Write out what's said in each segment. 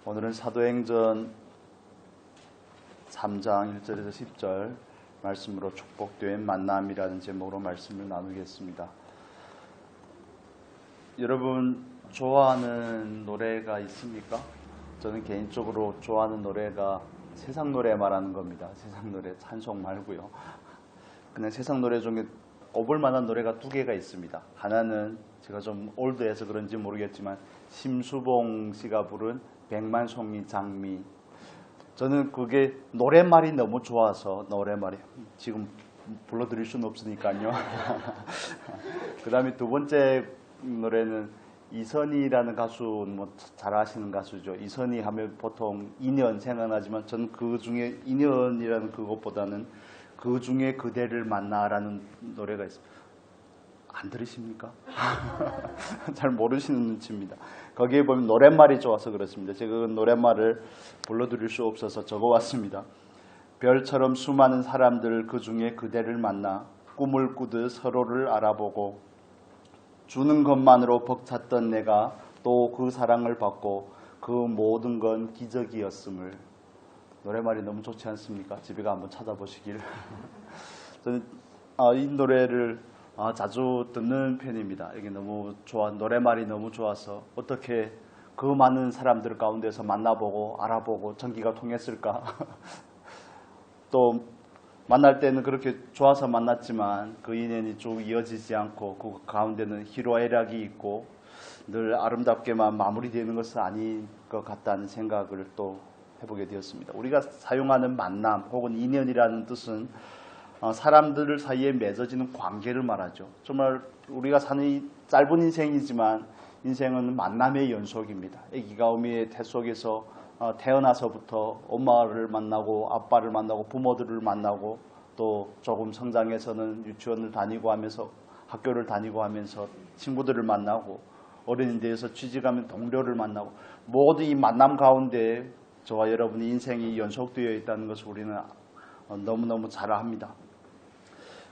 오늘은 사도행전 3장 1절에서 10절 말씀으로 축복된 만남이라는 제목으로 말씀을 나누겠습니다. 여러분 좋아하는 노래가 있습니까? 저는 개인적으로 좋아하는 노래가 세상 노래 말하는 겁니다. 세상 노래, 찬송 말고요. 그냥 세상 노래 중에 꼽을 만한 노래가 두 개가 있습니다. 하나는 제가 좀 올드해서 그런지 모르겠지만 심수봉 씨가 부른 백만송이 장미. 저는 그게 노랫말이 너무 좋아서 노랫말이 지금 불러드릴 수는 없으니까요. 그 다음에 두 번째 노래는 이선희라는 가수, 뭐 잘 아시는 가수죠. 이선희 하면 보통 인연 생각나지만 저는 그 중에 인연이라는 그것보다는 그 중에 그대를 만나라는 노래가 있습니다. 안 들으십니까? 잘 모르시는 눈치입니다. 거기에 보면 노랫말이 좋아서 그렇습니다. 제가 그 노랫말을 불러드릴 수 없어서 적어왔습니다. 별처럼 수많은 사람들 그 중에 그대를 만나 꿈을 꾸듯 서로를 알아보고 주는 것만으로 벅찼던 내가 또 그 사랑을 받고 그 모든 건 기적이었음을. 노랫말이 너무 좋지 않습니까? 집에 가 한번 찾아보시길. 저는 이 노래를 자주 듣는 편입니다. 이게 너무 좋아, 노랫말이 너무 좋아서 어떻게 그 많은 사람들 가운데서 만나보고 알아보고 전기가 통했을까? 또 만날 때는 그렇게 좋아서 만났지만 그 인연이 쭉 이어지지 않고 그 가운데는 희로애락이 있고 늘 아름답게만 마무리되는 것은 아닌 것 같다는 생각을 또 해보게 되었습니다. 우리가 사용하는 만남 혹은 인연이라는 뜻은 사람들 사이에 맺어지는 관계를 말하죠. 정말 우리가 사는 이 짧은 인생이지만 인생은 만남의 연속입니다. 아기가 어미의 태 속에서 태어나서부터 엄마를 만나고 아빠를 만나고 부모들을 만나고 또 조금 성장해서는 유치원을 다니고 하면서 학교를 다니고 하면서 친구들을 만나고 어른이 되어서 취직하면 동료를 만나고 모두 이 만남 가운데 저와 여러분의 인생이 연속되어 있다는 것을 우리는 너무너무 잘 압니다.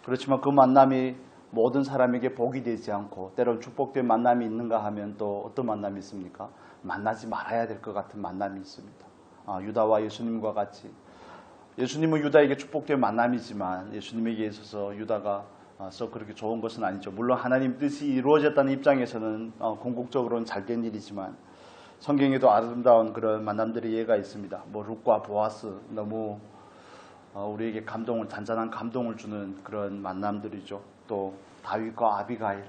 그렇지만 그 만남이 모든 사람에게 복이 되지 않고 때론 축복된 만남이 있는가 하면 또 어떤 만남이 있습니까? 만나지 말아야 될 것 같은 만남이 있습니다. 유다와 예수님과 같이 예수님은 유다에게 축복된 만남이지만 예수님에게 있어서 유다가 썩 그렇게 좋은 것은 아니죠. 물론 하나님 뜻이 이루어졌다는 입장에서는 궁극적으로는 잘된 일이지만 성경에도 아름다운 그런 만남들의 예가 있습니다. 뭐 룻과 보아스, 너무 우리에게 감동을, 잔잔한 감동을 주는 그런 만남들이죠. 또 다윗과 아비가일.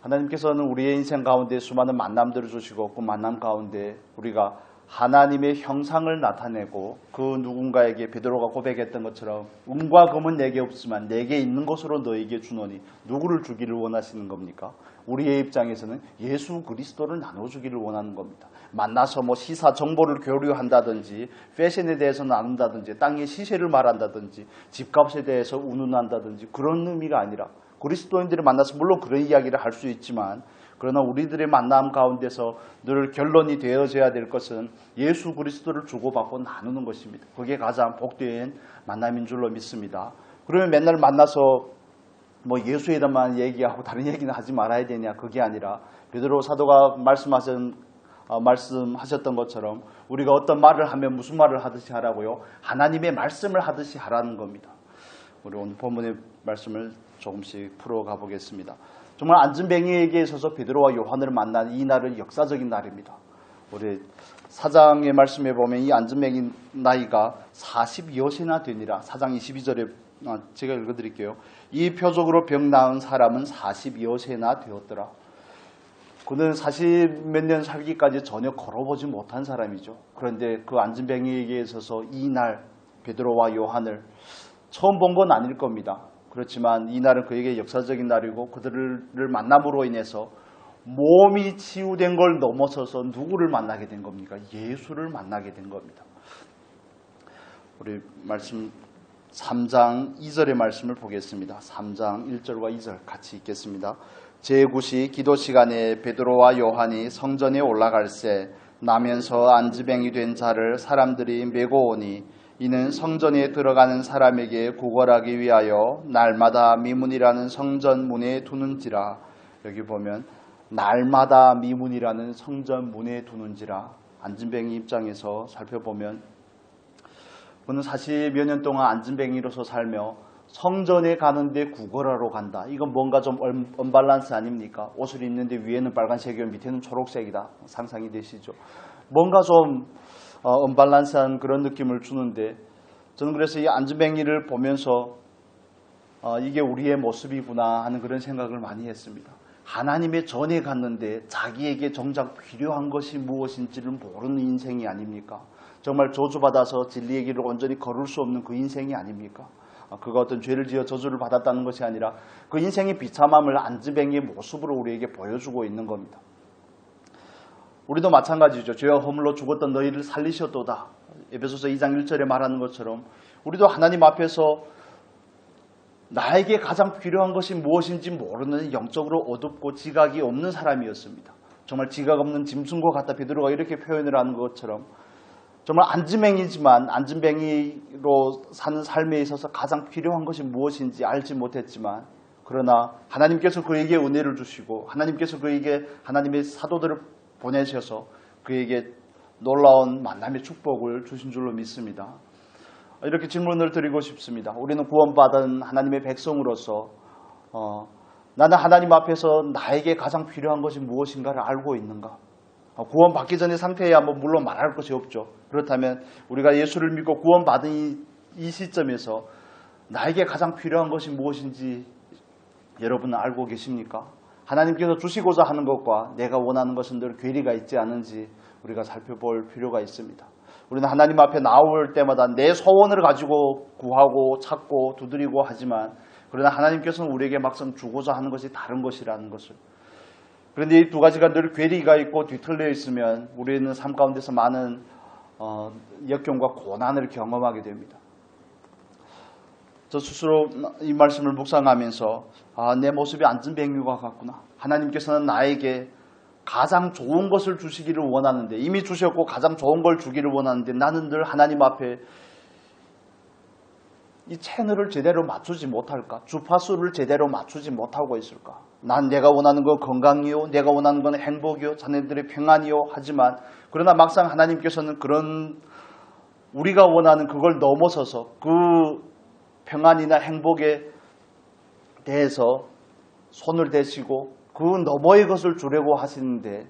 하나님께서는 우리의 인생 가운데 수많은 만남들을 주시고 그 만남 가운데 우리가 하나님의 형상을 나타내고 그 누군가에게 베드로가 고백했던 것처럼 은과 금은 내게 없지만 내게 있는 것으로 너에게 주노니 누구를 주기를 원하시는 겁니까? 우리의 입장에서는 예수 그리스도를 나눠주기를 원하는 겁니다. 만나서 뭐 시사 정보를 교류한다든지 패션에 대해서 나눈다든지 땅의 시세를 말한다든지 집값에 대해서 운운한다든지 그런 의미가 아니라 그리스도인들을 만나서 물론 그런 이야기를 할 수 있지만 그러나 우리들의 만남 가운데서 늘 결론이 되어져야 될 것은 예수 그리스도를 주고받고 나누는 것입니다. 그게 가장 복된 만남인 줄로 믿습니다. 그러면 맨날 만나서 뭐 예수에 대해서만 얘기하고 다른 얘기는 하지 말아야 되냐, 그게 아니라 베드로 사도가 말씀하셨던 것처럼 우리가 어떤 말을 하면 무슨 말을 하듯이 하라고요? 하나님의 말씀을 하듯이 하라는 겁니다. 우리 오늘 본문의 말씀을 조금씩 풀어가 보겠습니다. 정말 안전뱅이에게 있어서 베드로와 요한을 만난 이 날은 역사적인 날입니다. 우리 4장의 말씀에 보면 이 안전뱅이 나이가 40여세나 되니라. 4장 22절에 제가 읽어드릴게요. 이 표적으로 병 나은 사람은 40여세나 되었더라. 그는 40몇 년 살기까지 전혀 걸어보지 못한 사람이죠. 그런데 그 안전뱅이에게 있어서 이 날 베드로와 요한을 처음 본 건 아닐 겁니다. 그렇지만 이 날은 그에게 역사적인 날이고 그들을 만남으로 인해서 몸이 치유된 걸 넘어서서 누구를 만나게 된 겁니까? 예수를 만나게 된 겁니다. 우리 말씀 3장 2절의 말씀을 보겠습니다. 3장 1절과 2절 같이 읽겠습니다. 제9시 기도 시간에 베드로와 요한이 성전에 올라갈새 나면서 안지병이 된 자를 사람들이 메고 오니 이는 성전에 들어가는 사람에게 구걸하기 위하여 날마다 미문이라는 성전 문에 두는지라. 여기 보면 날마다 미문이라는 성전 문에 두는지라. 안진뱅이 입장에서 살펴보면 그는 40여 년 동안 안진뱅이로서 살며 성전에 가는데 구걸하러 간다. 이건 뭔가 좀 언밸런스 아닙니까? 옷을 입는데 위에는 빨간색이고 밑에는 초록색이다. 상상이 되시죠? 뭔가 좀 언밸런스한 그런 느낌을 주는데 저는 그래서 이 안진뱅이를 보면서 이게 우리의 모습이구나 하는 그런 생각을 많이 했습니다. 하나님의 전에 갔는데 자기에게 정작 필요한 것이 무엇인지를 모르는 인생이 아닙니까? 정말 저주받아서 진리의 길을 온전히 걸을 수 없는 그 인생이 아닙니까? 그가 어떤 죄를 지어 저주를 받았다는 것이 아니라 그 인생의 비참함을 안진뱅이의 모습으로 우리에게 보여주고 있는 겁니다. 우리도 마찬가지죠. 죄와 허물로 죽었던 너희를 살리셨도다. 에베소서 2장 1절에 말하는 것처럼 우리도 하나님 앞에서 나에게 가장 필요한 것이 무엇인지 모르는 영적으로 어둡고 지각이 없는 사람이었습니다. 정말 지각 없는 짐승과 같다. 베드로가 이렇게 표현을 하는 것처럼 정말 안진뱅이지만 안진뱅이로 사는 삶에 있어서 가장 필요한 것이 무엇인지 알지 못했지만 그러나 하나님께서 그에게 은혜를 주시고 하나님께서 그에게 하나님의 사도들을 보내셔서 그에게 놀라운 만남의 축복을 주신 줄로 믿습니다. 이렇게 질문을 드리고 싶습니다. 우리는 구원받은 하나님의 백성으로서 나는 하나님 앞에서 나에게 가장 필요한 것이 무엇인가를 알고 있는가? 구원받기 전의 상태야 물론 말할 것이 없죠. 그렇다면 우리가 예수를 믿고 구원받은 이 시점에서 나에게 가장 필요한 것이 무엇인지 여러분은 알고 계십니까? 하나님께서 주시고자 하는 것과 내가 원하는 것은 늘 괴리가 있지 않은지 우리가 살펴볼 필요가 있습니다. 우리는 하나님 앞에 나올 때마다 내 소원을 가지고 구하고 찾고 두드리고 하지만 그러나 하나님께서는 우리에게 막상 주고자 하는 것이 다른 것이라는 것을. 그런데 이 두 가지가 늘 괴리가 있고 뒤틀려 있으면 우리는 삶 가운데서 많은 역경과 고난을 경험하게 됩니다. 저 스스로 이 말씀을 묵상하면서 내 모습이 안진뱅이와 같구나. 하나님께서는 나에게 가장 좋은 것을 주시기를 원하는데 이미 주셨고 가장 좋은 걸 주기를 원하는데 나는 늘 하나님 앞에 이 채널을 제대로 맞추지 못할까? 주파수를 제대로 맞추지 못하고 있을까? 난 내가 원하는 건 건강이요, 내가 원하는 건 행복이요, 자네들의 평안이요 하지만 그러나 막상 하나님께서는 그런 우리가 원하는 그걸 넘어서서 그 평안이나 행복에 대해서 손을 대시고 그 너머의 것을 주려고 하시는데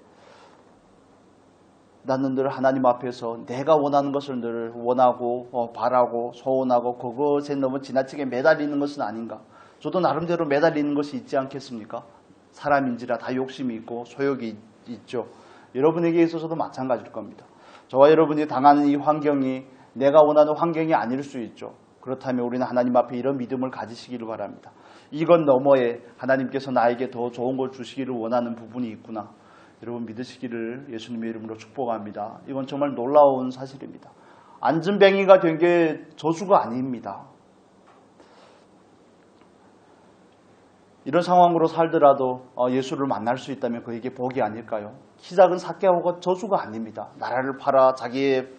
나는 늘 하나님 앞에서 내가 원하는 것을 늘 원하고 바라고 소원하고 그것에 너무 지나치게 매달리는 것은 아닌가. 저도 나름대로 매달리는 것이 있지 않겠습니까? 사람인지라 다 욕심이 있고 소욕이 있죠. 여러분에게 있어서도 마찬가지일 겁니다. 저와 여러분이 당하는 이 환경이 내가 원하는 환경이 아닐 수 있죠. 그렇다면 우리는 하나님 앞에 이런 믿음을 가지시기를 바랍니다. 이건 너머에 하나님께서 나에게 더 좋은 걸 주시기를 원하는 부분이 있구나. 여러분 믿으시기를 예수님의 이름으로 축복합니다. 이건 정말 놀라운 사실입니다. 안진뱅이가 된 게 저주가 아닙니다. 이런 상황으로 살더라도 예수를 만날 수 있다면 그에게 복이 아닐까요? 키 작은 삭개오가 저주가 아닙니다. 나라를 팔아 자기의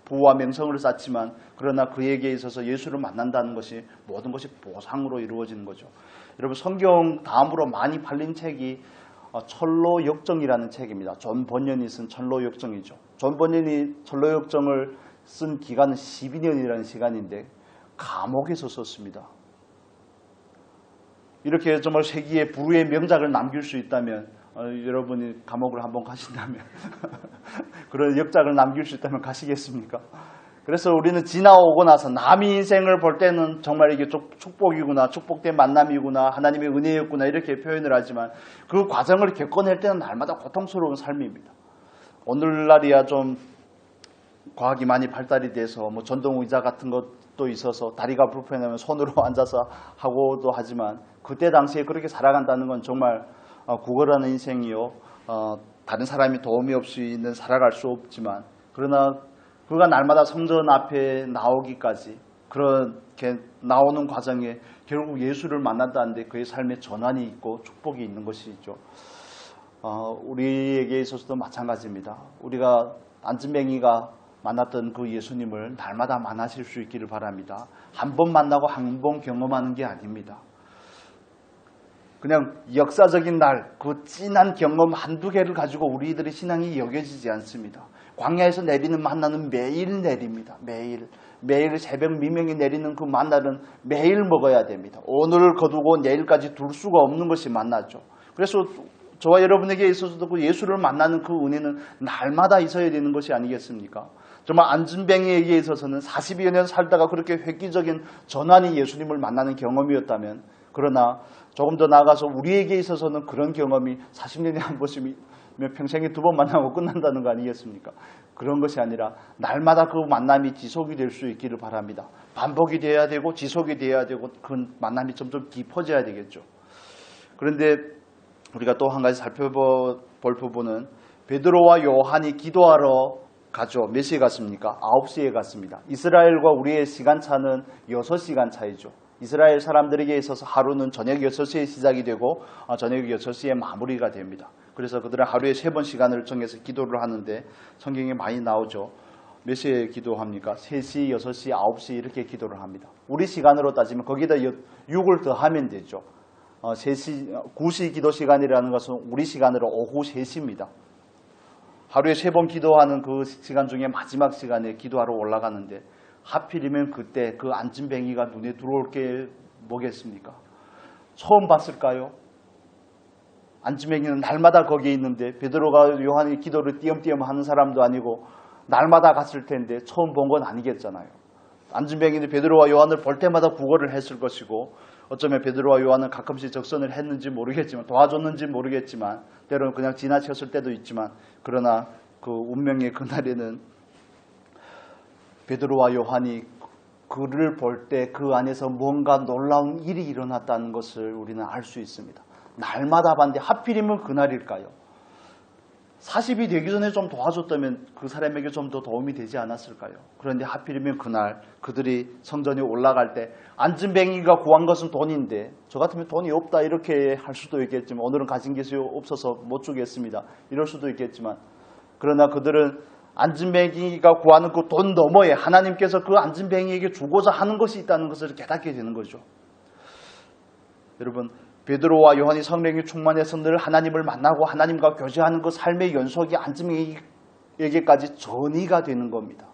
부와 명성을 쌓지만 그러나 그에게 있어서 예수를 만난다는 것이 모든 것이 보상으로 이루어지는 거죠. 여러분 성경 다음으로 많이 팔린 책이 철로역정이라는 책입니다. 존 번연이 쓴 철로역정이죠. 존 번연이 철로역정을 쓴 기간은 12년이라는 시간인데 감옥에서 썼습니다. 이렇게 정말 세기의 불후의 명작을 남길 수 있다면 여러분이 감옥을 한번 가신다면 그런 역작을 남길 수 있다면 가시겠습니까? 그래서 우리는 지나오고 나서 남의 인생을 볼 때는 정말 이게 축복이구나, 축복된 만남이구나, 하나님의 은혜였구나 이렇게 표현을 하지만 그 과정을 겪어낼 때는 날마다 고통스러운 삶입니다. 오늘날이야 좀 과학이 많이 발달이 돼서 전동의자 같은 것도 있어서 다리가 불편하면 손으로 앉아서 하고도 하지만 그때 당시에 그렇게 살아간다는 건 정말 구걸하는 인생이요. 다른 사람이 도움이 없이는 살아갈 수 없지만 그러나 그가 날마다 성전 앞에 나오기까지 그렇게 나오는 과정에 결국 예수를 만난다는데 그의 삶에 전환이 있고 축복이 있는 것이죠. 우리에게 있어서도 마찬가지입니다. 우리가 안진뱅이가 만났던 그 예수님을 날마다 만나실 수 있기를 바랍니다. 한 번 만나고 한 번 경험하는 게 아닙니다. 그냥 역사적인 날, 그 진한 경험 한두 개를 가지고 우리들의 신앙이 여겨지지 않습니다. 광야에서 내리는 만나는 매일 내립니다. 매일 새벽 미명이 내리는 그 만나는 매일 먹어야 됩니다. 오늘을 거두고 내일까지 둘 수가 없는 것이 만나죠. 그래서 저와 여러분에게 있어서도 그 예수를 만나는 그 은혜는 날마다 있어야 되는 것이 아니겠습니까? 정말 안진뱅이에게 있어서는 40여 년 살다가 그렇게 획기적인 전환이 예수님을 만나는 경험이었다면, 그러나 조금 더 나아가서 우리에게 있어서는 그런 경험이 40년에 한 번씩이면 평생에 두 번 만나고 끝난다는 거 아니겠습니까? 그런 것이 아니라 날마다 그 만남이 지속이 될 수 있기를 바랍니다. 반복이 돼야 되고 지속이 돼야 되고 그 만남이 점점 깊어져야 되겠죠. 그런데 우리가 또 한 가지 살펴볼 부분은 베드로와 요한이 기도하러 가죠. 몇 시에 갔습니까? 9시에 갔습니다. 이스라엘과 우리의 시간차는 6시간 차이죠. 이스라엘 사람들에게 있어서 하루는 저녁 6시에 시작이 되고 저녁 6시에 마무리가 됩니다. 그래서 그들은 하루에 3번 시간을 정해서 기도를 하는데 성경에 많이 나오죠. 몇 시에 기도합니까? 3시, 6시, 9시 이렇게 기도를 합니다. 우리 시간으로 따지면 거기다 6을 더하면 되죠. 9시 기도 시간이라는 것은 우리 시간으로 오후 3시입니다. 하루에 3번 기도하는 그 시간 중에 마지막 시간에 기도하러 올라가는데 하필이면 그때 그 안진뱅이가 눈에 들어올 게 뭐겠습니까? 처음 봤을까요? 안진뱅이는 날마다 거기에 있는데 베드로가 요한이 기도를 띄엄띄엄 하는 사람도 아니고 날마다 갔을 텐데 처음 본 건 아니겠잖아요. 안진뱅이는 베드로와 요한을 볼 때마다 구걸을 했을 것이고 어쩌면 베드로와 요한은 가끔씩 적선을 했는지 모르겠지만 도와줬는지 모르겠지만 때로는 그냥 지나쳤을 때도 있지만 그러나 그 운명의 그날에는 베드로와 요한이 그를 볼 때 그 안에서 뭔가 놀라운 일이 일어났다는 것을 우리는 알 수 있습니다. 날마다 봤는데 하필이면 그날일까요? 40이 되기 전에 좀 도와줬다면 그 사람에게 좀 더 도움이 되지 않았을까요? 그런데 하필이면 그날 그들이 성전에 올라갈 때 안진뱅이가 구한 것은 돈인데 저 같으면 돈이 없다 이렇게 할 수도 있겠지만 오늘은 가진 것이 없어서 못 주겠습니다. 이럴 수도 있겠지만 그러나 그들은 안진뱅이가 구하는 그 돈 너머에 하나님께서 그 안진뱅이에게 주고자 하는 것이 있다는 것을 깨닫게 되는 거죠. 여러분 베드로와 요한이 성령이 충만해서 늘 하나님을 만나고 하나님과 교제하는 그 삶의 연속이 안진뱅이에게까지 전이가 되는 겁니다.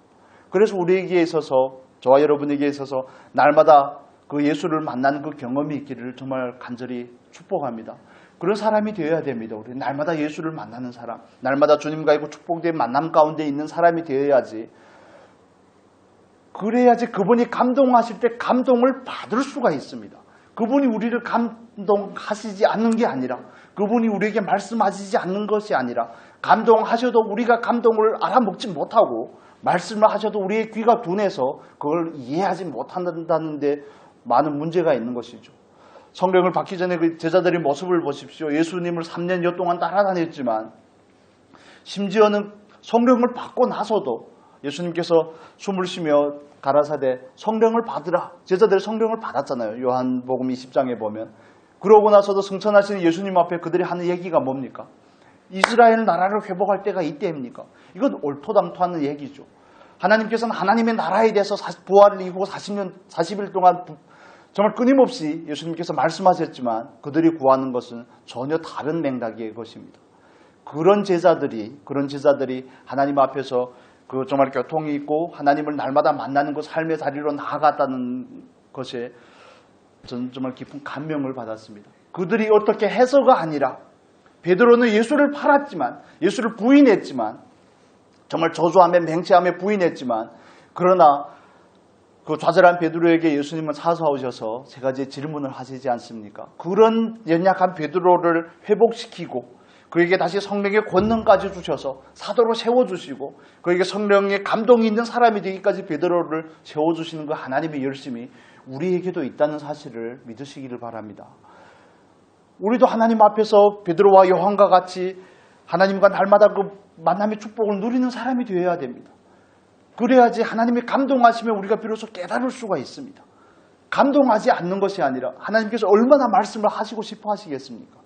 그래서 우리에게 있어서 저와 여러분에게 있어서 날마다 그 예수를 만나는 그 경험이 있기를 정말 간절히 축복합니다. 그런 사람이 되어야 됩니다. 우리 날마다 예수를 만나는 사람, 날마다 주님과의 그 축복된 만남 가운데 있는 사람이 되어야지. 그래야지 그분이 감동하실 때 감동을 받을 수가 있습니다. 그분이 우리를 감동하시지 않는 게 아니라 그분이 우리에게 말씀하시지 않는 것이 아니라 감동하셔도 우리가 감동을 알아먹지 못하고 말씀을 하셔도 우리의 귀가 둔해서 그걸 이해하지 못한다는 데 많은 문제가 있는 것이죠. 성령을 받기 전에 그 제자들의 모습을 보십시오. 예수님을 3년여 동안 따라다녔지만 심지어는 성령을 받고 나서도 예수님께서 숨을 쉬며 가라사대 성령을 받으라. 제자들이 성령을 받았잖아요. 요한복음 20장에 보면. 그러고 나서도 승천하시는 예수님 앞에 그들이 하는 얘기가 뭡니까? 이스라엘 나라를 회복할 때가 이때입니까? 이건 옳토당토하는 얘기죠. 하나님께서는 하나님의 나라에 대해서 부활 이후 40일 동안 정말 끊임없이 예수님께서 말씀하셨지만 그들이 구하는 것은 전혀 다른 맥락의 것입니다. 그런 제자들이 하나님 앞에서 그 정말 교통이 있고 하나님을 날마다 만나는 그 삶의 자리로 나아갔다는 것에 저는 정말 깊은 감명을 받았습니다. 그들이 어떻게 해서가 아니라 베드로는 예수를 팔았지만 예수를 부인했지만 정말 저주하며 맹세하며 부인했지만 그러나 그 좌절한 베드로에게 예수님은 찾아오셔서 세 가지 질문을 하시지 않습니까? 그런 연약한 베드로를 회복시키고 그에게 다시 성령의 권능까지 주셔서 사도로 세워주시고 그에게 성령의 감동이 있는 사람이 되기까지 베드로를 세워주시는 그 하나님의 열심이 우리에게도 있다는 사실을 믿으시기를 바랍니다. 우리도 하나님 앞에서 베드로와 요한과 같이 하나님과 날마다 그 만남의 축복을 누리는 사람이 되어야 됩니다. 그래야지 하나님이 감동하시면 우리가 비로소 깨달을 수가 있습니다. 감동하지 않는 것이 아니라 하나님께서 얼마나 말씀을 하시고 싶어 하시겠습니까?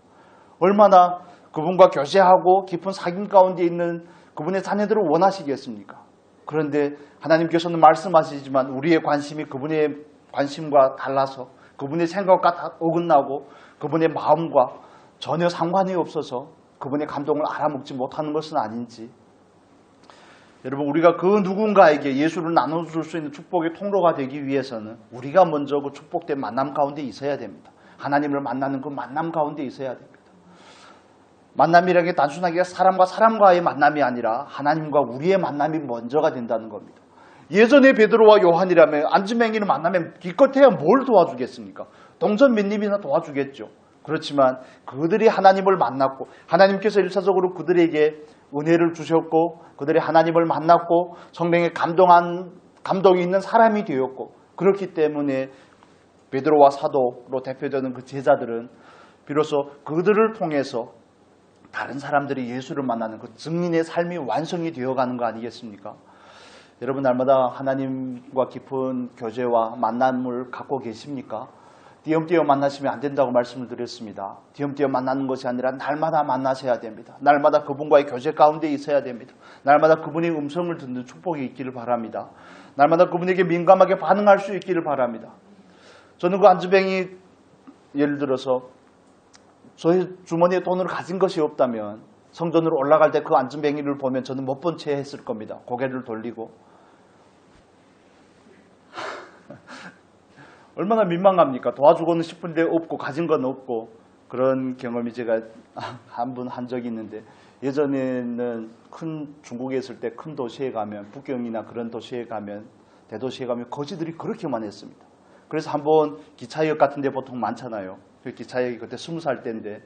얼마나 그분과 교제하고 깊은 사귐 가운데 있는 그분의 자녀들을 원하시겠습니까? 그런데 하나님께서는 말씀하시지만 우리의 관심이 그분의 관심과 달라서 그분의 생각과 다 어긋나고 그분의 마음과 전혀 상관이 없어서 그분의 감동을 알아먹지 못하는 것은 아닌지. 여러분, 우리가 그 누군가에게 예수를 나눠줄 수 있는 축복의 통로가 되기 위해서는 우리가 먼저 그 축복된 만남 가운데 있어야 됩니다. 하나님을 만나는 그 만남 가운데 있어야 됩니다. 만남이라는 게 단순하게 사람과 사람과의 만남이 아니라 하나님과 우리의 만남이 먼저가 된다는 겁니다. 예전에 베드로와 요한이라면 안주맹이를 만나면 기껏해야 뭘 도와주겠습니까? 동전 몇 입이나 도와주겠죠. 그렇지만 그들이 하나님을 만났고 하나님께서 일차적으로 그들에게 은혜를 주셨고 그들이 하나님을 만났고 성령의 감동이 있는 사람이 되었고, 그렇기 때문에 베드로와 사도로 대표되는 그 제자들은 비로소 그들을 통해서 다른 사람들이 예수를 만나는 그 증인의 삶이 완성이 되어가는 거 아니겠습니까? 여러분, 날마다 하나님과 깊은 교제와 만남을 갖고 계십니까? 띄엄띄엄 만나시면 안 된다고 말씀을 드렸습니다. 띄엄띄엄 만나는 것이 아니라 날마다 만나셔야 됩니다. 날마다 그분과의 교제 가운데 있어야 됩니다. 날마다 그분의 음성을 듣는 축복이 있기를 바랍니다. 날마다 그분에게 민감하게 반응할 수 있기를 바랍니다. 저는 그 안주뱅이, 예를 들어서 저희 주머니에 돈을 가진 것이 없다면 성전으로 올라갈 때 그 안주뱅이를 보면 저는 못 본 채 했을 겁니다. 고개를 돌리고. 얼마나 민망합니까? 도와주고는 싶은데 없고 가진 건 없고. 그런 경험이 제가 한 번 한 적이 있는데, 예전에는 중국에 있을 때 큰 도시에 가면, 북경이나 그런 도시에 가면, 대도시에 가면 거지들이 그렇게 많았습니다. 그래서 한번 기차역 같은 데 보통 많잖아요. 그 기차역이 그때 20살 때인데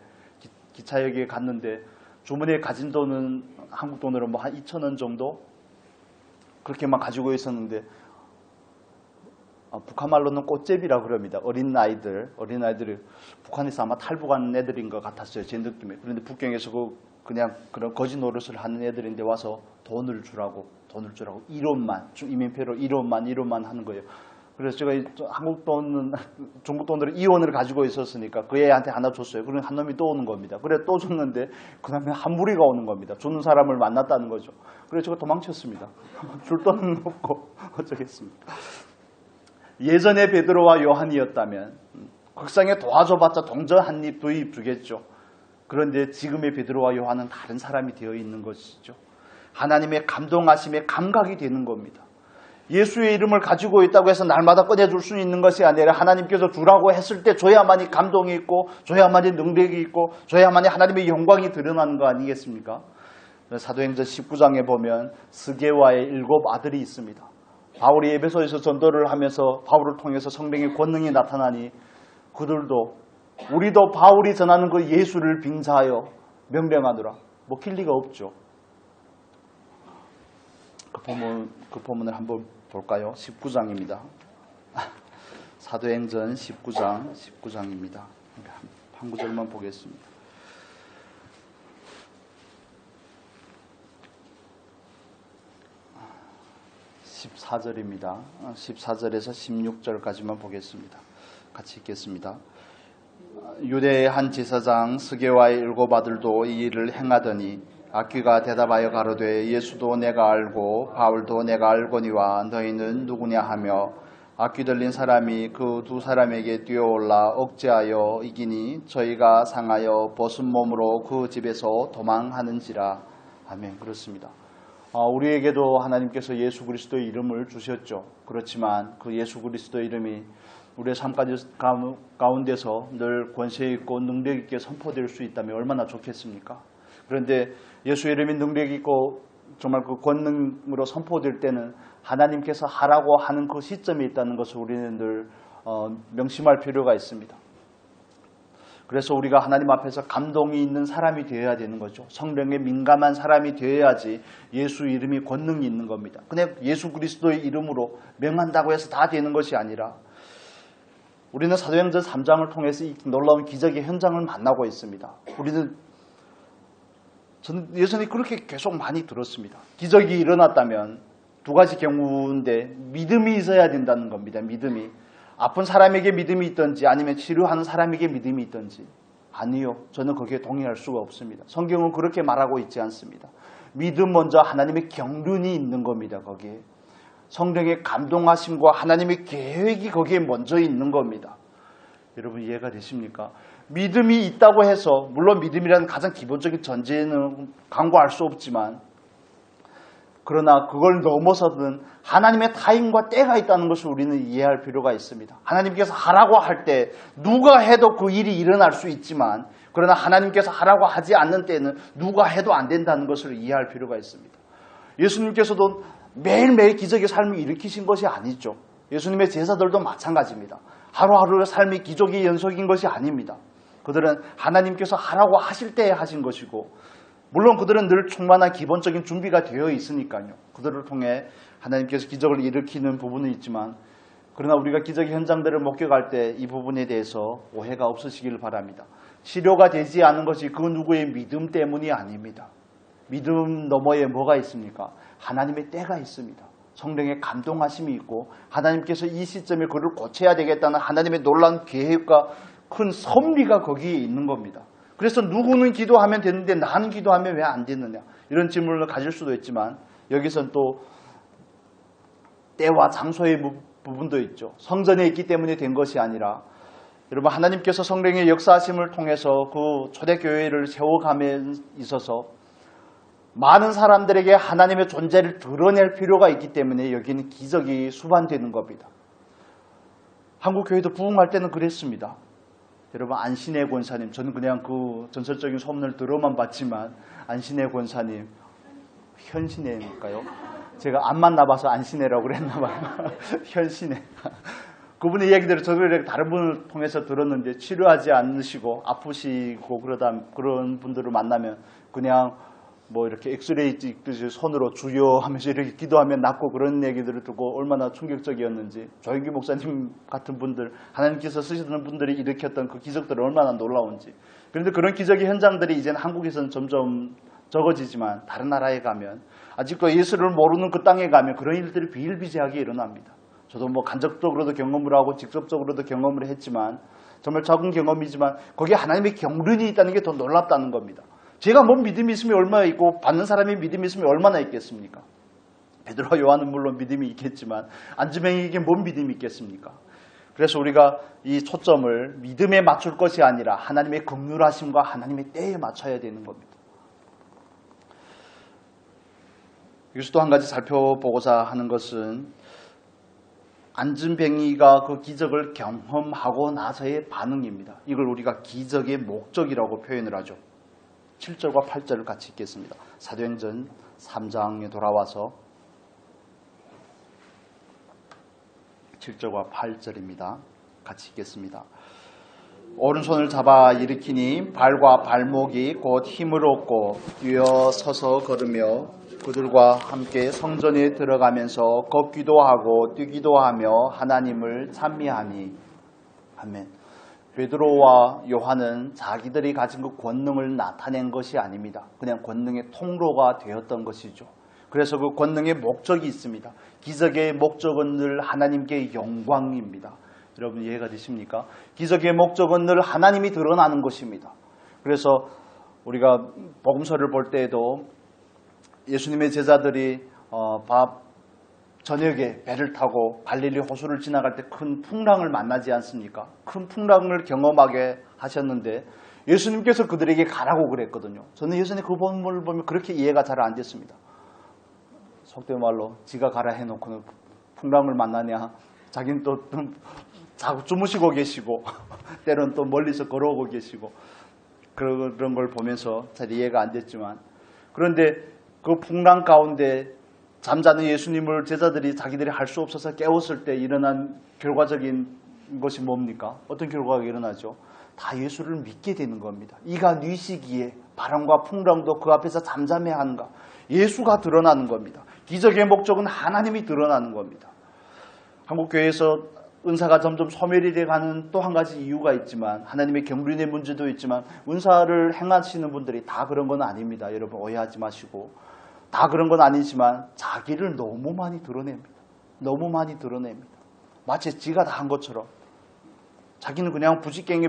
기차역에 갔는데 주머니에 가진 돈은 한국 돈으로 뭐 한 2,000원 정도 그렇게만 가지고 있었는데, 북한 말로는 꽃제비라 그럽니다. 어린아이들이 북한에서 아마 탈북한 애들인 것 같았어요, 제 느낌에. 그런데 북경에서 그냥 그런 거지 노릇을 하는 애들인데 와서 돈을 주라고 1원만, 이민표로 1원만 하는 거예요. 그래서 제가 한국 돈은, 중국 돈으로 2원을 가지고 있었으니까 그 애한테 하나 줬어요. 그러면 한 놈이 또 오는 겁니다. 그래 또 줬는데 그 다음에 한 무리가 오는 겁니다. 주는 사람을 만났다는 거죠. 그래서 제가 도망쳤습니다. 줄 돈은 없고 어쩌겠습니까. 예전에 베드로와 요한이었다면 극상에 도와줘봤자 동전 한 입, 두 입 주겠죠. 그런데 지금의 베드로와 요한은 다른 사람이 되어 있는 것이죠. 하나님의 감동하심에 감각이 되는 겁니다. 예수의 이름을 가지고 있다고 해서 날마다 꺼내줄 수 있는 것이 아니라 하나님께서 주라고 했을 때 줘야만이 감동이 있고 줘야만이 능력이 있고 줘야만이 하나님의 영광이 드러나는 거 아니겠습니까? 사도행전 19장에 보면 스게와의 7 아들이 있습니다. 바울이 에베소에서 전도를 하면서 바울을 통해서 성령의 권능이 나타나니 그들도 우리도 바울이 전하는 그 예수를 빙자하여 명령하노라. 먹힐 리가 없죠. 그 본문을 한번 볼까요? 19장입니다. 사도행전 19장입니다. 한 구절만 보겠습니다. 14절입니다. 14절에서 16절까지만 보겠습니다. 같이 읽겠습니다. 유대의 한 제사장 스게와의 7 아들도 이 일을 행하더니 악귀가 대답하여 가로되 예수도 내가 알고 바울도 내가 알거니와 너희는 누구냐 하며 악귀 들린 사람이 그 2 사람에게 뛰어올라 억제하여 이기니 저희가 상하여 벗은 몸으로 그 집에서 도망하는지라. 아멘. 그렇습니다. 우리에게도 하나님께서 예수 그리스도의 이름을 주셨죠. 그렇지만 그 예수 그리스도의 이름이 우리의 삶 가운데서 늘 권세 있고 능력 있게 선포될 수 있다면 얼마나 좋겠습니까? 그런데 예수의 이름이 능력 있고 정말 그 권능으로 선포될 때는 하나님께서 하라고 하는 그 시점에 있다는 것을 우리는 늘 명심할 필요가 있습니다. 그래서 우리가 하나님 앞에서 감동이 있는 사람이 되어야 되는 거죠. 성령에 민감한 사람이 되어야지 예수 이름이 권능이 있는 겁니다. 그냥 예수 그리스도의 이름으로 명한다고 해서 다 되는 것이 아니라 우리는 사도행전 3장을 통해서 이 놀라운 기적의 현장을 만나고 있습니다. 저는 예전에 그렇게 계속 많이 들었습니다. 기적이 일어났다면 2 가지 경우인데 믿음이 있어야 된다는 겁니다. 믿음이. 아픈 사람에게 믿음이 있든지 아니면 치료하는 사람에게 믿음이 있든지. 아니요. 저는 거기에 동의할 수가 없습니다. 성경은 그렇게 말하고 있지 않습니다. 믿음 먼저 하나님의 경륜이 있는 겁니다. 거기에. 성령의 감동하심과 하나님의 계획이 거기에 먼저 있는 겁니다. 여러분 이해가 되십니까? 믿음이 있다고 해서 물론 믿음이라는 가장 기본적인 전제는 강구할 수 없지만 그러나 그걸 넘어서든 하나님의 타임과 때가 있다는 것을 우리는 이해할 필요가 있습니다. 하나님께서 하라고 할 때 누가 해도 그 일이 일어날 수 있지만 그러나 하나님께서 하라고 하지 않는 때는 누가 해도 안 된다는 것을 이해할 필요가 있습니다. 예수님께서도 매일매일 기적의 삶을 일으키신 것이 아니죠. 예수님의 제자들도 마찬가지입니다. 하루하루의 삶이 기적의 연속인 것이 아닙니다. 그들은 하나님께서 하라고 하실 때에 하신 것이고 물론 그들은 늘 충만한 기본적인 준비가 되어 있으니까요. 그들을 통해 하나님께서 기적을 일으키는 부분은 있지만 그러나 우리가 기적의 현장들을 목격할 때 이 부분에 대해서 오해가 없으시길 바랍니다. 치료가 되지 않은 것이 그 누구의 믿음 때문이 아닙니다. 믿음 너머에 뭐가 있습니까? 하나님의 때가 있습니다. 성령의 감동하심이 있고 하나님께서 이 시점에 그를 고쳐야 되겠다는 하나님의 놀라운 계획과 큰 섭리가 거기에 있는 겁니다. 그래서 누구는 기도하면 되는데 나는 기도하면 왜 안 되느냐 이런 질문을 가질 수도 있지만 여기서는 또 때와 장소의 부분도 있죠. 성전에 있기 때문에 된 것이 아니라 여러분 하나님께서 성령의 역사하심을 통해서 그 초대교회를 세워감에 있어서 많은 사람들에게 하나님의 존재를 드러낼 필요가 있기 때문에 여기는 기적이 수반되는 겁니다. 한국교회도 부흥할 때는 그랬습니다. 여러분 안신혜 권사님, 저는 그냥 그 전설적인 소문을 들어만 봤지만 안신혜 권사님, 현신혜일까요? 제가 안 만나봐서 안신혜라고 그랬나 봐요. 현신혜. 그분의 얘기들을 저도 다른 분을 통해서 들었는데 치료하지 않으시고 아프시고 그런 분들을 만나면 그냥 뭐 이렇게 엑스레이 찍듯이 손으로 주여 하면서 이렇게 기도하면 낫고 그런 얘기들을 듣고 얼마나 충격적이었는지 조영기 목사님 같은 분들 하나님께서 쓰시는 분들이 일으켰던 그 기적들이 얼마나 놀라운지 그런데 그런 기적의 현장들이 이제는 한국에서는 점점 적어지지만 다른 나라에 가면 아직도 예수를 모르는 그 땅에 가면 그런 일들이 비일비재하게 일어납니다. 저도 뭐 간접적으로도 경험을 하고 직접적으로도 경험을 했지만 정말 작은 경험이지만 거기에 하나님의 경륜이 있다는 게 더 놀랍다는 겁니다. 제가 뭔 믿음이 있으면 얼마나 있고 받는 사람이 믿음이 있으면 얼마나 있겠습니까? 베드로와 요한은 물론 믿음이 있겠지만 안지명에게 뭔 믿음이 있겠습니까? 그래서 우리가 이 초점을 믿음에 맞출 것이 아니라 하나님의 긍휼하심과 하나님의 때에 맞춰야 되는 겁니다. 여기서 또 한 가지 살펴보고자 하는 것은 안진뱅이가 그 기적을 경험하고 나서의 반응입니다. 이걸 우리가 기적의 목적이라고 표현을 하죠. 7절과 8절을 같이 읽겠습니다. 사도행전 3장에 돌아와서 7절과 8절입니다. 같이 읽겠습니다. 오른손을 잡아 일으키니 발과 발목이 곧 힘을 얻고 뛰어 서서 걸으며 그들과 함께 성전에 들어가면서 걷기도 하고 뛰기도 하며 하나님을 찬미하니. 아멘. 베드로와 요한은 자기들이 가진 그 권능을 나타낸 것이 아닙니다. 그냥 권능의 통로가 되었던 것이죠. 그래서 그 권능의 목적이 있습니다. 기적의 목적은 늘 하나님께 영광입니다. 여러분 이해가 되십니까? 기적의 목적은 늘 하나님이 드러나는 것입니다. 그래서 우리가 복음서를 볼 때에도 예수님의 제자들이 저녁에 배를 타고 갈릴리 호수를 지나갈 때 큰 풍랑을 만나지 않습니까? 큰 풍랑을 경험하게 하셨는데 예수님께서 그들에게 가라고 그랬거든요. 저는 예수님 그 본문을 보면 그렇게 이해가 잘 안 됐습니다. 속된 말로 지가 가라 해놓고는 풍랑을 만나냐. 자기는 또 자고 주무시고 계시고 때로는 또 멀리서 걸어오고 계시고 그런 걸 보면서 잘 이해가 안 됐지만 그런데 그 풍랑 가운데 잠자는 예수님을 제자들이 자기들이 할 수 없어서 깨웠을 때 일어난 결과적인 것이 뭡니까? 어떤 결과가 일어나죠? 다 예수를 믿게 되는 겁니다. 이가 뉘시기에 바람과 풍랑도 그 앞에서 잠잠해하는가? 예수가 드러나는 겁니다. 기적의 목적은 하나님이 드러나는 겁니다. 한국교회에서 은사가 점점 소멸이 돼가는 또 한 가지 이유가 있지만 하나님의 경륜의 문제도 있지만 은사를 행하시는 분들이 다 그런 건 아닙니다. 여러분 오해하지 마시고 다 그런 건 아니지만 자기를 너무 많이 드러냅니다. 너무 많이 드러냅니다. 마치 지가 다 한 것처럼 자기는 그냥 부직갱에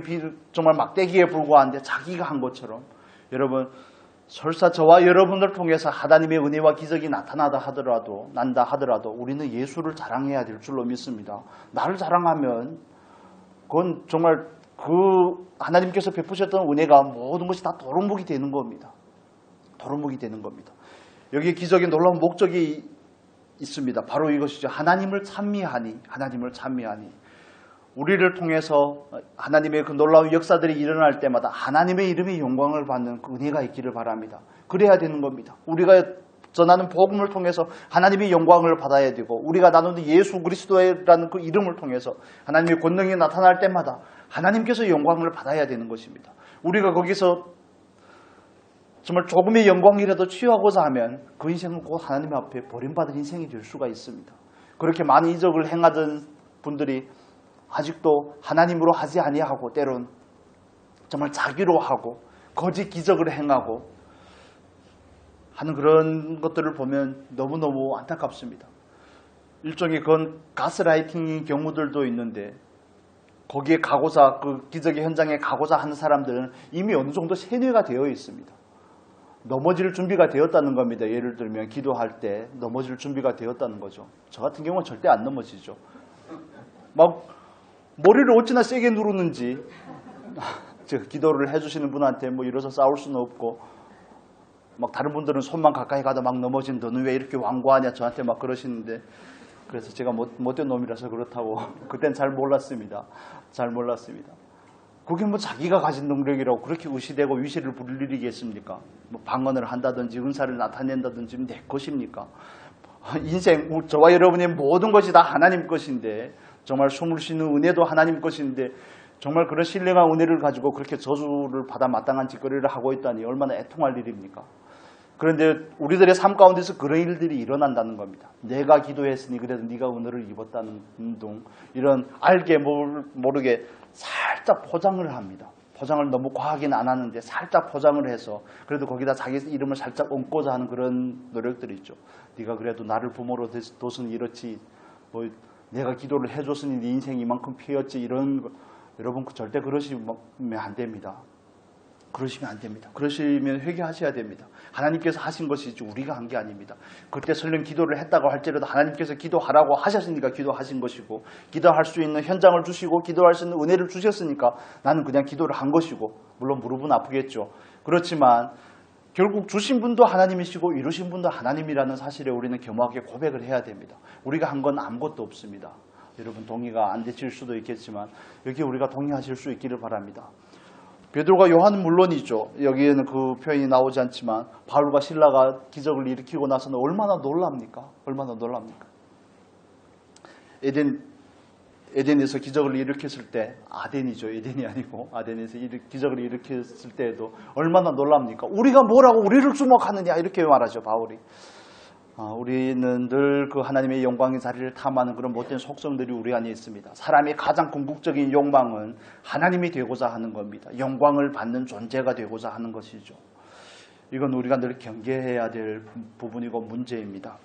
정말 막대기에 불과한데 자기가 한 것처럼 여러분 설사 저와 여러분들 통해서 하나님의 은혜와 기적이 난다 하더라도 우리는 예수를 자랑해야 될 줄로 믿습니다. 나를 자랑하면 그건 정말 그 하나님께서 베푸셨던 은혜가 모든 것이 다 도루묵이 되는 겁니다. 도루묵이 되는 겁니다. 여기에 기적의 놀라운 목적이 있습니다. 바로 이것이죠. 하나님을 찬미하니, 하나님을 찬미하니. 우리를 통해서 하나님의 그 놀라운 역사들이 일어날 때마다 하나님의 이름의 영광을 받는 그 은혜가 있기를 바랍니다. 그래야 되는 겁니다. 우리가 전하는 복음을 통해서 하나님의 영광을 받아야 되고, 우리가 나누는 예수 그리스도라는 그 이름을 통해서 하나님의 권능이 나타날 때마다 하나님께서 영광을 받아야 되는 것입니다. 우리가 거기서 정말 조금의 영광이라도 취하고자 하면 그 인생은 곧 하나님 앞에 버림받은 인생이 될 수가 있습니다. 그렇게 많은 이적을 행하던 분들이 아직도 하나님으로 하지 아니하고 때론 정말 자기로 하고 거짓 기적을 행하고 하는 그런 것들을 보면 너무너무 안타깝습니다. 일종의 그건 가스라이팅인 경우들도 있는데, 거기에 가고자, 그 기적의 현장에 가고자 하는 사람들은 이미 어느 정도 세뇌가 되어 있습니다. 넘어질 준비가 되었다는 겁니다. 예를 들면 기도할 때 넘어질 준비가 되었다는 거죠. 저 같은 경우는 절대 안 넘어지죠. 막 머리를 어찌나 세게 누르는지, 기도를 해주시는 분한테 뭐 일어서 싸울 수는 없고, 막 다른 분들은 손만 가까이 가다 막 넘어진, 너는 왜 이렇게 완고하냐 저한테 막 그러시는데, 그래서 제가 못된 놈이라서 그렇다고 그땐 잘 몰랐습니다. 잘 몰랐습니다. 그게 뭐 자기가 가진 능력이라고 그렇게 의시되고 위시를 부릴 일이겠습니까? 뭐 방언을 한다든지 은사를 나타낸다든지 내 것입니까? 인생, 저와 여러분의 모든 것이 다 하나님 것인데, 정말 숨을 쉬는 은혜도 하나님 것인데, 정말 그런 신령한 은혜를 가지고 그렇게 저주를 받아 마땅한 짓거리를 하고 있다니 얼마나 애통할 일입니까? 그런데 우리들의 삶 가운데서 그런 일들이 일어난다는 겁니다. 내가 기도했으니 그래도 네가 은혜를 입었다는 둥, 이런 알게 모르게 살짝 포장을 합니다. 포장을 너무 과하게는 안 하는데 살짝 포장을 해서 그래도 거기다 자기 이름을 살짝 얹고자 하는 그런 노력들이 있죠. 네가 그래도 나를 부모로 뒀으니 이렇지, 뭐 내가 기도를 해줬으니 네 인생이 이만큼 피었지, 이런 거. 여러분 절대 그러시면 안 됩니다. 그러시면 안 됩니다. 그러시면 회개하셔야 됩니다. 하나님께서 하신 것이지 우리가 한 게 아닙니다. 그때 설령 기도를 했다고 할지라도 하나님께서 기도하라고 하셨으니까 기도하신 것이고, 기도할 수 있는 현장을 주시고 기도할 수 있는 은혜를 주셨으니까 나는 그냥 기도를 한 것이고, 물론 무릎은 아프겠죠. 그렇지만 결국 주신 분도 하나님이시고 이루신 분도 하나님이라는 사실에 우리는 겸허하게 고백을 해야 됩니다. 우리가 한 건 아무것도 없습니다. 여러분 동의가 안 되실 수도 있겠지만 여기에 우리가 동의하실 수 있기를 바랍니다. 베드로가 요한은 물론이죠. 여기에는 그 표현이 나오지 않지만 바울과 실라가 기적을 일으키고 나서는 얼마나 놀랍니까? 얼마나 놀랍니까? 에덴에서 기적을 일으켰을 때, 아덴이죠. 에덴이 아니고 아덴에서 기적을 일으켰을 때에도 얼마나 놀랍니까? 우리가 뭐라고 우리를 주목하느냐, 이렇게 말하죠, 바울이. 우리는 늘 그 하나님의 영광의 자리를 탐하는 그런 못된 속성들이 우리 안에 있습니다. 사람의 가장 궁극적인 욕망은 하나님이 되고자 하는 겁니다. 영광을 받는 존재가 되고자 하는 것이죠. 이건 우리가 늘 경계해야 될 부분이고 문제입니다.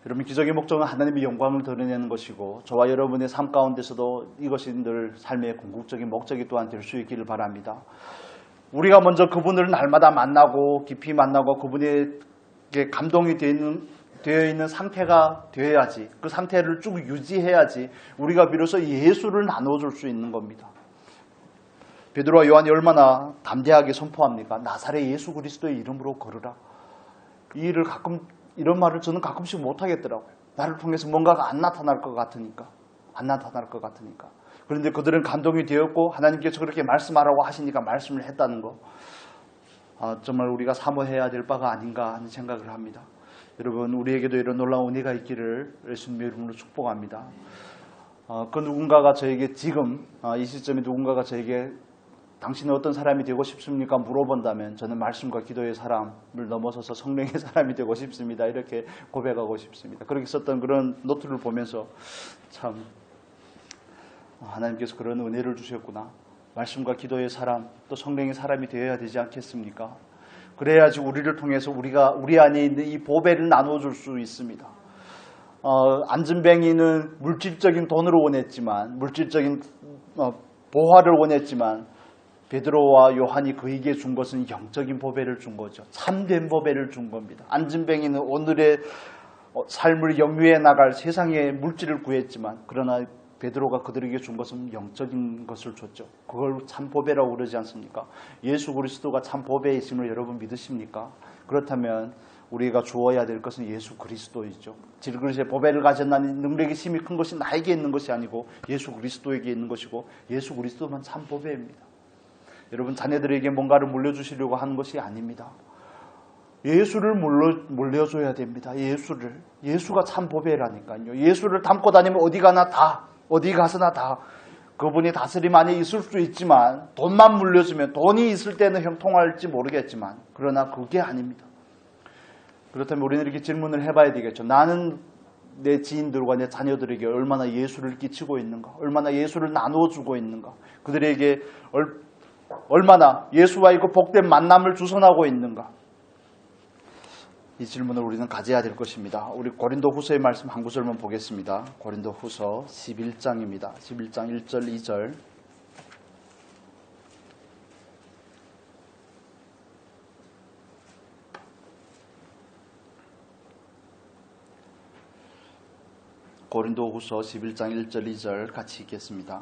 여러분, 기적의 목적은 하나님의 영광을 드러내는 것이고, 저와 여러분의 삶 가운데서도 이것이 늘 삶의 궁극적인 목적이 또한 될 수 있기를 바랍니다. 우리가 먼저 그분을 날마다 만나고 깊이 만나고 그분의 감동이 되어 있는 상태가 되어야지, 그 상태를 쭉 유지해야지 우리가 비로소 예수를 나눠줄 수 있는 겁니다. 베드로와 요한이 얼마나 담대하게 선포합니까? 나사렛 예수 그리스도의 이름으로 걸으라. 이런 말을 저는 가끔씩 못하겠더라고요. 나를 통해서 뭔가가 안 나타날 것 같으니까. 그런데 그들은 감동이 되었고 하나님께서 그렇게 말씀하라고 하시니까 말씀을 했다는 거. 정말 우리가 사모해야 될 바가 아닌가 하는 생각을 합니다. 여러분, 우리에게도 이런 놀라운 은혜가 있기를 예수님의 이름으로 축복합니다. 그 누군가가 저에게 지금 이 시점에 누군가가 저에게 당신은 어떤 사람이 되고 싶습니까? 물어본다면 저는 말씀과 기도의 사람을 넘어서서 성령의 사람이 되고 싶습니다. 이렇게 고백하고 싶습니다. 그렇게 썼던 그런 노트를 보면서 참 하나님께서 그런 은혜를 주셨구나. 말씀과 기도의 사람, 또 성령의 사람이 되어야 되지 않겠습니까? 그래야지 우리를 통해서 우리 안에 있는 이 보배를 나눠줄 수 있습니다. 안진뱅이는 물질적인 돈으로 원했지만, 물질적인 보화를 원했지만, 베드로와 요한이 그에게 준 것은 영적인 보배를 준 거죠. 참된 보배를 준 겁니다. 안진뱅이는 오늘의 삶을 영위해 나갈 세상의 물질을 구했지만, 그러나 베드로가 그들에게 준 것은 영적인 것을 줬죠. 그걸 참 보배라고 그러지 않습니까? 예수 그리스도가 참 보배의 있음을 여러분 믿으십니까? 그렇다면 우리가 주어야 될 것은 예수 그리스도이죠. 질그릇에 보배를 가졌나니 능력이 심히 큰 것이 나에게 있는 것이 아니고 예수 그리스도에게 있는 것이고 예수 그리스도만 참 보배입니다. 여러분 자녀들에게 뭔가를 물려주시려고 하는 것이 아닙니다. 예수를 물려줘야 됩니다. 예수가 참 보배라니까요. 예수를 담고 다니면 어디 가서나 다 그분이 다스림 안에 있을 수 있지만 돈만 물려주면 돈이 있을 때는 형통할지 모르겠지만 그러나 그게 아닙니다. 그렇다면 우리는 이렇게 질문을 해봐야 되겠죠. 나는 내 지인들과 내 자녀들에게 얼마나 예수를 끼치고 있는가? 얼마나 예수를 나누어주고 있는가? 그들에게 얼마나 예수와의 그 복된 만남을 주선하고 있는가? 이 질문을 우리는 가져야 될 것입니다. 우리 고린도 후서의 말씀 한 구절만 보겠습니다. 고린도 후서 11장입니다. 11장 1절 2절. 고린도 후서 11장 1절 2절 같이 읽겠습니다.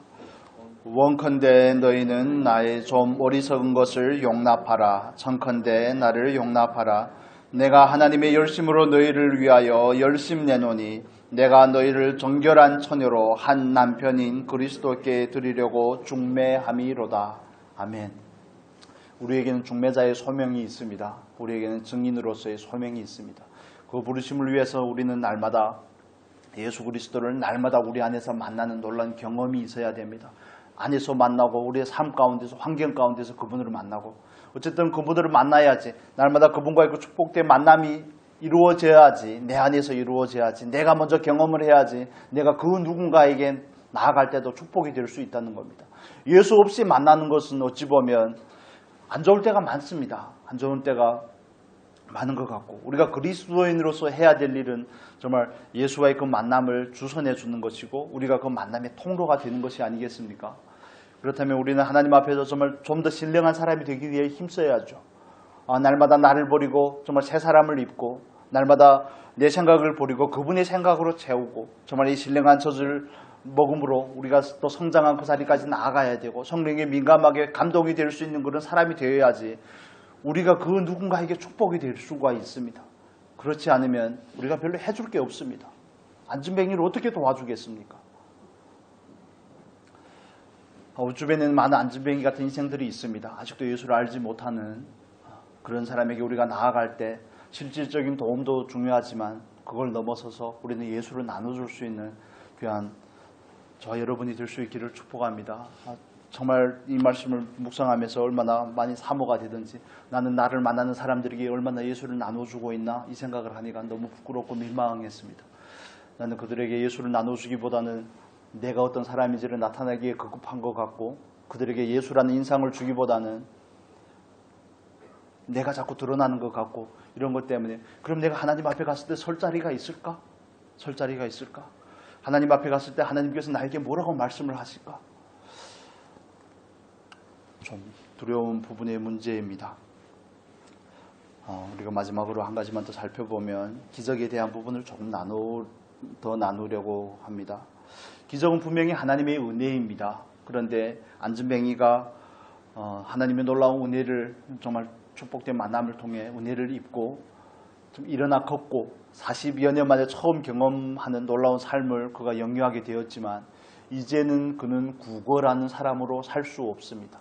원컨대 너희는 나의 좀 어리석은 것을 용납하라. 청컨대 나를 용납하라. 내가 하나님의 열심으로 너희를 위하여 열심 내노니 내가 너희를 정결한 처녀로 한 남편인 그리스도께 드리려고 중매함이로다. 아멘. 우리에게는 중매자의 소명이 있습니다. 우리에게는 증인으로서의 소명이 있습니다. 그 부르심을 위해서 우리는 날마다 예수 그리스도를 날마다 우리 안에서 만나는 놀라운 경험이 있어야 됩니다. 안에서 만나고 우리의 삶 가운데서 환경 가운데서 그분을 만나고 어쨌든 그분들을 만나야지 날마다 그분과의 그 축복된 만남이 이루어져야지 내 안에서 이루어져야지 내가 먼저 경험을 해야지 내가 그 누군가에게 나아갈 때도 축복이 될 수 있다는 겁니다. 예수 없이 만나는 것은 어찌 보면 안 좋을 때가 많습니다. 안 좋은 때가 많은 것 같고 우리가 그리스도인으로서 해야 될 일은 정말 예수와의 그 만남을 주선해 주는 것이고 우리가 그 만남의 통로가 되는 것이 아니겠습니까? 그렇다면 우리는 하나님 앞에서 정말 좀 더 신령한 사람이 되기 위해 힘써야죠. 날마다 나를 버리고 정말 새 사람을 입고 날마다 내 생각을 버리고 그분의 생각으로 채우고 정말 이 신령한 젖을 먹음으로 우리가 또 성장한 그 자리까지 나아가야 되고 성령에 민감하게 감동이 될 수 있는 그런 사람이 되어야지 우리가 그 누군가에게 축복이 될 수가 있습니다. 그렇지 않으면 우리가 별로 해줄 게 없습니다. 안진뱅이를 어떻게 도와주겠습니까? 주변에는 많은 안진뱅이 같은 인생들이 있습니다. 아직도 예수를 알지 못하는 그런 사람에게 우리가 나아갈 때 실질적인 도움도 중요하지만 그걸 넘어서서 우리는 예수를 나눠줄 수 있는 귀한 저와 여러분이 될 수 있기를 축복합니다. 정말 이 말씀을 묵상하면서 얼마나 많이 사모가 되든지 나는 나를 만나는 사람들에게 얼마나 예수를 나눠주고 있나 이 생각을 하니까 너무 부끄럽고 민망했습니다. 나는 그들에게 예수를 나눠주기보다는 내가 어떤 사람인지를 나타내기에 급급한 것 같고 그들에게 예수라는 인상을 주기보다는 내가 자꾸 드러나는 것 같고 이런 것 때문에 그럼 내가 하나님 앞에 갔을 때 설 자리가 있을까? 설 자리가 있을까? 하나님 앞에 갔을 때 하나님께서 나에게 뭐라고 말씀을 하실까? 좀 두려운 부분의 문제입니다. 우리가 마지막으로 한 가지만 더 살펴보면 기적에 대한 부분을 조금 더 나누려고 합니다. 기적은 분명히 하나님의 은혜입니다. 그런데 안진뱅이가 하나님의 놀라운 은혜를 정말 축복된 만남을 통해 은혜를 입고 좀 일어나 걷고 40여 년 만에 처음 경험하는 놀라운 삶을 그가 영유하게 되었지만 이제는 그는 구걸하는 사람으로 살 수 없습니다.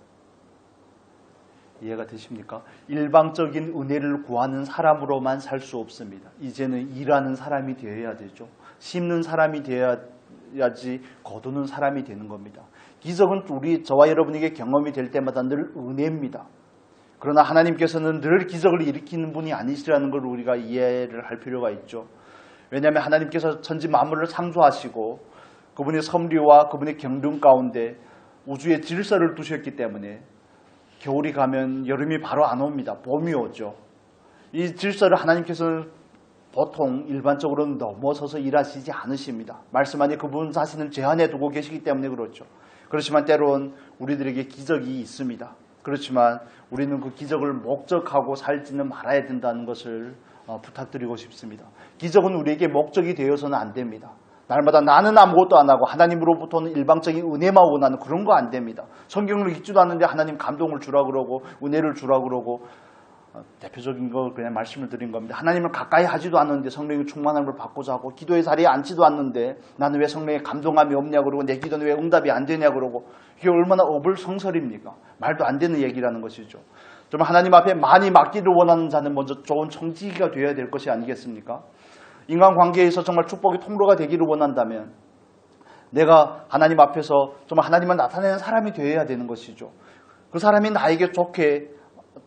이해가 되십니까? 일방적인 은혜를 구하는 사람으로만 살 수 없습니다. 이제는 일하는 사람이 되어야 되죠. 심는 사람이 되어야지 거두는 사람이 되는 겁니다. 기적은 저와 여러분에게 경험이 될 때마다 늘 은혜입니다. 그러나 하나님께서는 늘 기적을 일으키는 분이 아니시라는 걸 우리가 이해를 할 필요가 있죠. 왜냐하면 하나님께서 천지 만물을 창조하시고 그분의 섭리와 그분의 경륜 가운데 우주의 질서를 두셨기 때문에 겨울이 가면 여름이 바로 안 옵니다. 봄이 오죠. 이 질서를 하나님께서는 보통 일반적으로는 넘어서서 일하시지 않으십니다. 말씀 안에 그분 자신을 제한해 두고 계시기 때문에 그렇죠. 그렇지만 때론 우리들에게 기적이 있습니다. 그렇지만 우리는 그 기적을 목적하고 살지는 말아야 된다는 것을 부탁드리고 싶습니다. 기적은 우리에게 목적이 되어서는 안 됩니다. 날마다 나는 아무것도 안 하고 하나님으로부터는 일방적인 은혜만 원하는 그런 거 안 됩니다. 성경을 읽지도 않는데 하나님 감동을 주라 그러고 은혜를 주라 그러고 대표적인 걸 그냥 말씀을 드린 겁니다. 하나님을 가까이 하지도 않는데 성령의 충만함을 받고자 하고 기도의 자리에 앉지도 않는데 나는 왜 성령의 감동함이 없냐 그러고 내 기도는 왜 응답이 안 되냐 그러고 이게 얼마나 어불성설입니까? 말도 안 되는 얘기라는 것이죠. 좀 하나님 앞에 많이 맡기를 원하는 자는 먼저 좋은 청지기가 되어야 될 것이 아니겠습니까? 인간관계에서 정말 축복의 통로가 되기를 원한다면 내가 하나님 앞에서 정말 하나님을 나타내는 사람이 되어야 되는 것이죠. 그 사람이 나에게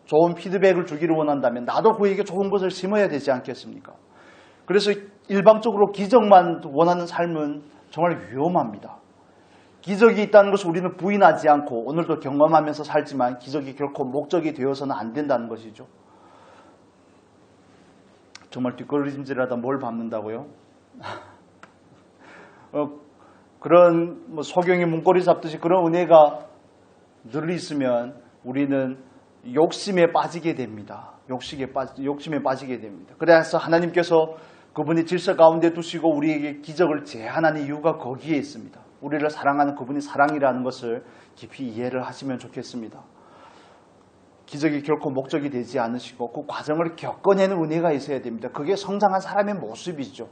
좋은 피드백을 주기를 원한다면 나도 그에게 좋은 것을 심어야 되지 않겠습니까? 그래서 일방적으로 기적만 원하는 삶은 정말 위험합니다. 기적이 있다는 것을 우리는 부인하지 않고 오늘도 경험하면서 살지만 기적이 결코 목적이 되어서는 안 된다는 것이죠. 정말 뒷걸음질하다 뭘 밟는다고요? 그런 소경이 문고리 잡듯이 그런 은혜가 늘 있으면 우리는 욕심에 빠지게 됩니다. 욕심에 빠지게 됩니다. 그래서 하나님께서 그분이 질서 가운데 두시고 우리에게 기적을 제한하는 이유가 거기에 있습니다. 우리를 사랑하는 그분이 사랑이라는 것을 깊이 이해를 하시면 좋겠습니다. 기적이 결코 목적이 되지 않으시고 그 과정을 겪어내는 은혜가 있어야 됩니다. 그게 성장한 사람의 모습이죠.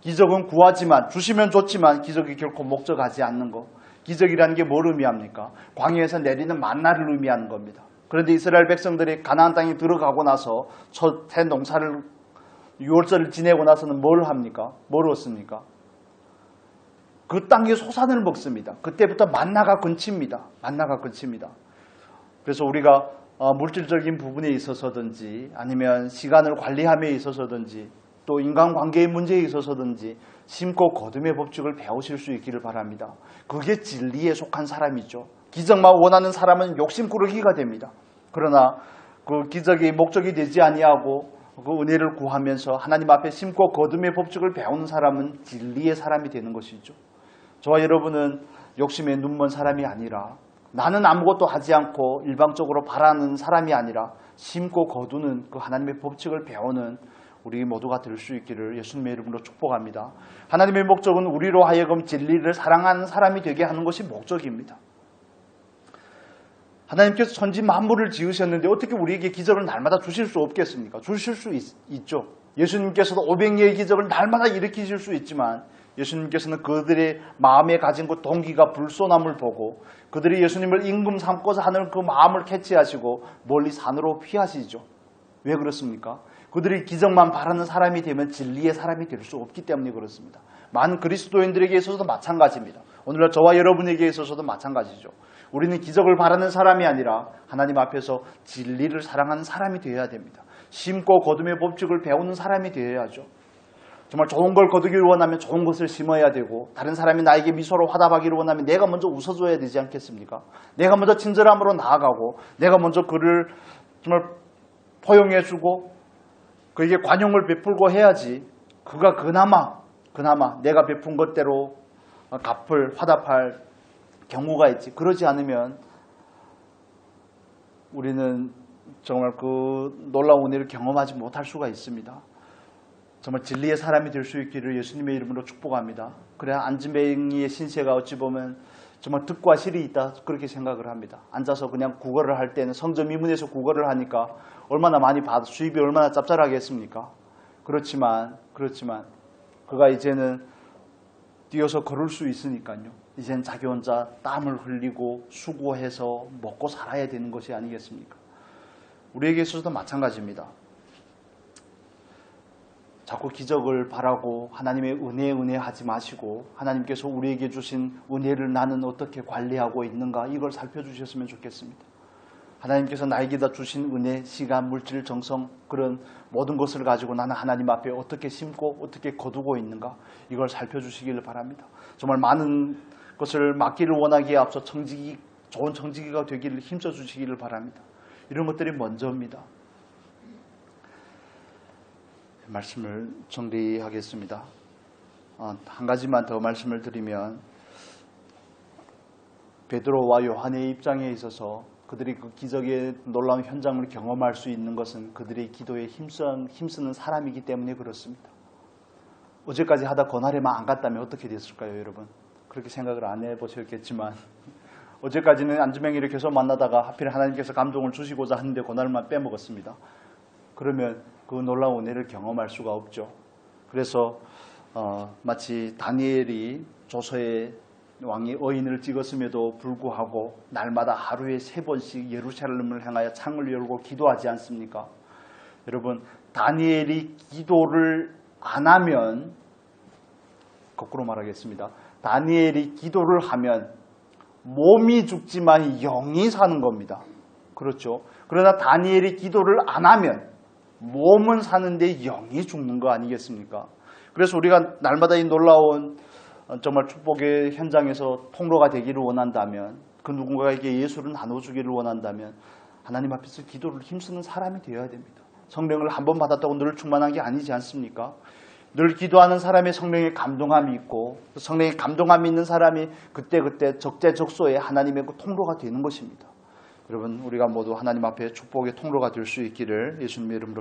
기적은 구하지만 주시면 좋지만 기적이 결코 목적하지 않는 것. 기적이라는 게 뭘 의미합니까? 광야에서 내리는 만나를 의미하는 겁니다. 그런데 이스라엘 백성들이 가나안 땅에 들어가고 나서 첫 해 농사를 6월절을 지내고 나서는 뭘 합니까? 뭘 얻습니까? 그 땅의 소산을 먹습니다. 그때부터 만나가 끊깁니다. 만나가 끊깁니다. 그래서 우리가 물질적인 부분에 있어서든지 아니면 시간을 관리함에 있어서든지 또 인간관계의 문제에 있어서든지 심고 거둠의 법칙을 배우실 수 있기를 바랍니다. 그게 진리에 속한 사람이죠. 기적만 원하는 사람은 욕심꾸러기가 됩니다. 그러나 그 기적이 목적이 되지 아니하고 그 은혜를 구하면서 하나님 앞에 심고 거둠의 법칙을 배우는 사람은 진리의 사람이 되는 것이죠. 저와 여러분은 욕심에 눈먼 사람이 아니라 나는 아무것도 하지 않고 일방적으로 바라는 사람이 아니라 심고 거두는 그 하나님의 법칙을 배우는 우리 모두가 될 수 있기를 예수님의 이름으로 축복합니다. 하나님의 목적은 우리로 하여금 진리를 사랑하는 사람이 되게 하는 것이 목적입니다. 하나님께서 천지 만물을 지으셨는데 어떻게 우리에게 기적을 날마다 주실 수 없겠습니까? 주실 수 있죠. 예수님께서도 500여의 기적을 날마다 일으키실 수 있지만 예수님께서는 그들의 마음에 가진 그 동기가 불손함을 보고 그들이 예수님을 임금 삼고자 하는 그 마음을 캐치하시고 멀리 산으로 피하시죠. 왜 그렇습니까? 그들이 기적만 바라는 사람이 되면 진리의 사람이 될 수 없기 때문에 그렇습니다. 많은 그리스도인들에게 있어서도 마찬가지입니다. 오늘날 저와 여러분에게 있어서도 마찬가지죠. 우리는 기적을 바라는 사람이 아니라 하나님 앞에서 진리를 사랑하는 사람이 되어야 됩니다. 심고 거둠의 법칙을 배우는 사람이 되어야죠. 정말 좋은 걸 거두기를 원하면 좋은 것을 심어야 되고 다른 사람이 나에게 미소로 화답하기를 원하면 내가 먼저 웃어줘야 되지 않겠습니까? 내가 먼저 친절함으로 나아가고 내가 먼저 그를 정말 포용해주고 그에게 관용을 베풀고 해야지 그가 그나마 내가 베푼 것대로 화답할 경우가 있지. 그러지 않으면 우리는 정말 그 놀라운 은혜를 경험하지 못할 수가 있습니다. 정말 진리의 사람이 될 수 있기를 예수님의 이름으로 축복합니다. 그래야 안진뱅이의 신세가 어찌 보면 정말 득과 실이 있다 그렇게 생각을 합니다. 앉아서 그냥 국어를 할 때는 성점 이문에서 국어를 하니까 얼마나 많이 받아 수입이 얼마나 짭짤하겠습니까? 그렇지만 그가 이제는 뛰어서 걸을 수 있으니까요. 이젠 자기 혼자 땀을 흘리고 수고해서 먹고 살아야 되는 것이 아니겠습니까? 우리에게 있어서도 마찬가지입니다. 자꾸 기적을 바라고 하나님의 은혜 하지 마시고 하나님께서 우리에게 주신 은혜를 나는 어떻게 관리하고 있는가 이걸 살펴주셨으면 좋겠습니다. 하나님께서 나에게다 주신 은혜, 시간, 물질, 정성 그런 모든 것을 가지고 나는 하나님 앞에 어떻게 심고 어떻게 거두고 있는가 이걸 살펴주시기를 바랍니다. 정말 많은 것을 맡기를 원하기에 앞서 좋은 청지기가 되기를 힘써 주시기를 바랍니다. 이런 것들이 먼저입니다. 말씀을 정리하겠습니다. 한 가지만 더 말씀을 드리면 베드로와 요한의 입장에 있어서 그들이 그 기적의 놀라운 현장을 경험할 수 있는 것은 그들의 기도에 힘쓰는 사람이기 때문에 그렇습니다. 어제까지 하다 그날에만 안 갔다면 어떻게 됐을까요, 여러분? 그렇게 생각을 안 해보셨겠지만 어제까지는 안주명이를 계속 만나다가 하필 하나님께서 감동을 주시고자 하는데 그날만 빼먹었습니다. 그러면 그 놀라운 은혜를 경험할 수가 없죠. 그래서 마치 다니엘이 조서에 왕이 어인을 찍었음에도 불구하고 날마다 하루에 3번씩 예루살렘을 향하여 창을 열고 기도하지 않습니까? 여러분, 다니엘이 기도를 안 하면, 거꾸로 말하겠습니다. 다니엘이 기도를 하면 몸이 죽지만 영이 사는 겁니다. 그렇죠? 그러나 다니엘이 기도를 안 하면 몸은 사는데 영이 죽는 거 아니겠습니까? 그래서 우리가 날마다 이 놀라운 정말 축복의 현장에서 통로가 되기를 원한다면, 그 누군가에게 예수를 나눠주기를 원한다면 하나님 앞에서 기도를 힘쓰는 사람이 되어야 됩니다. 성령을 한 번 받았다고 늘 충만한 게 아니지 않습니까? 늘 기도하는 사람의 성령의 감동함이 있고, 성령의 감동함이 있는 사람이 그때그때 적재적소에 하나님의 그 통로가 되는 것입니다. 여러분, 우리가 모두 하나님 앞에 축복의 통로가 될 수 있기를 예수님의 이름으로